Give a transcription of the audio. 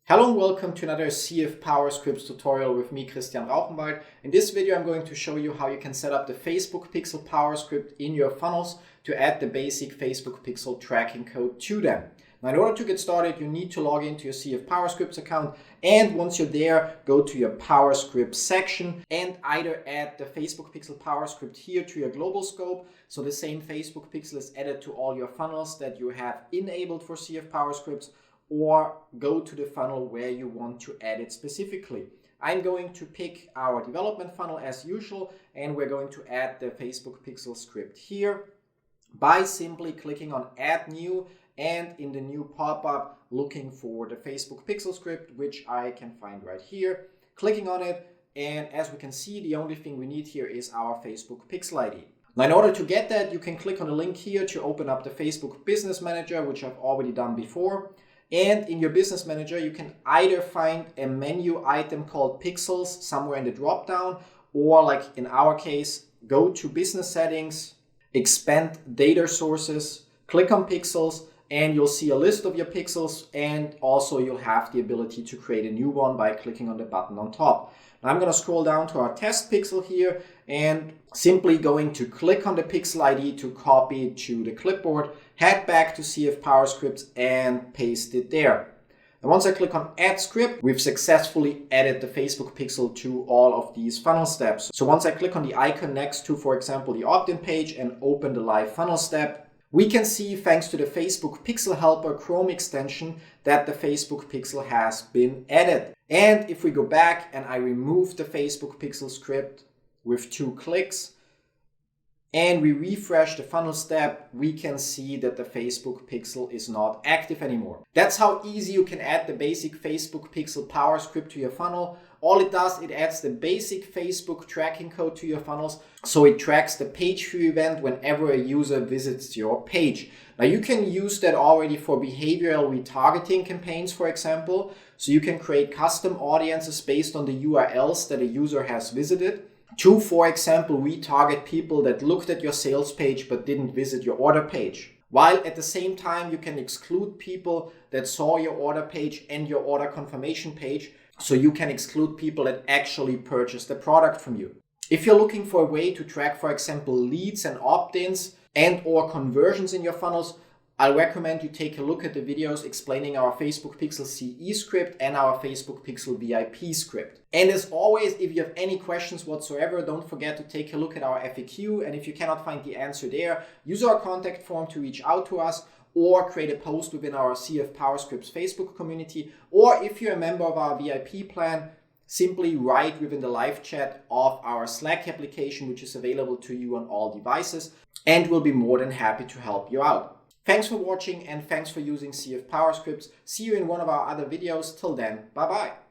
Hello and welcome to another CF PowerScripts tutorial with me, Christian Rauchenwald. In this video, I'm going to show you how you can set up the Facebook Pixel PowerScript in your funnels to add the basic Facebook Pixel tracking code to them. Now, in order to get started, you need to log into your CF PowerScripts account, and once you're there, go to your PowerScripts section and either add the Facebook Pixel PowerScript here to your global scope, so the same Facebook Pixel is added to all your funnels that you have enabled for CF PowerScripts, or go to the funnel where you want to add it specifically. I'm going to pick our development funnel as usual, and we're going to add the Facebook Pixel script here by simply clicking on Add New, and in the new pop-up looking for the Facebook Pixel script, which I can find right here, clicking on it, and as we can see, the only thing we need here is our Facebook Pixel ID. Now, in order to get that, you can click on the link here to open up the Facebook Business Manager, which I've already done before. And in your Business Manager, you can either find a menu item called Pixels somewhere in the drop-down, or like in our case, go to Business Settings, expand Data Sources, click on Pixels, and you'll see a list of your pixels, and also you'll have the ability to create a new one by clicking on the button on top. Now I'm going to scroll down to our test pixel here and simply going to click on the pixel ID to copy it to the clipboard, head back to CF PowerScripts and paste it there. And once I click on Add Script, we've successfully added the Facebook Pixel to all of these funnel steps. So once I click on the icon next to, for example, the opt-in page and open the live funnel step, we can see, thanks to the Facebook Pixel Helper Chrome extension, that the Facebook Pixel has been added. And if we go back and I remove the Facebook Pixel script with 2 clicks, and we refresh the funnel step, we can see that the Facebook Pixel is not active anymore. That's how easy you can add the basic Facebook Pixel PowerScript to your funnel. All it does, it adds the basic Facebook tracking code to your funnels, so it tracks the page view event whenever a user visits your page. Now, you can use that already for behavioral retargeting campaigns, for example. So you can create custom audiences based on the URLs that a user has visited, to, for example, retarget people that looked at your sales page but didn't visit your order page. While at the same time, you can exclude people that saw your order page and your order confirmation page, so you can exclude people that actually purchased the product from you. If you're looking for a way to track, for example, leads and opt-ins and or conversions in your funnels, I'll recommend you take a look at the videos explaining our Facebook Pixel CE script and our Facebook Pixel VIP script. And as always, if you have any questions whatsoever, don't forget to take a look at our FAQ. And if you cannot find the answer there, use our contact form to reach out to us, or create a post within our CF PowerScripts Facebook community. Or if you're a member of our VIP plan, simply write within the live chat of our Slack application, which is available to you on all devices, and we'll be more than happy to help you out. Thanks for watching, and thanks for using CF PowerScripts. See you in one of our other videos. Till then, bye-bye.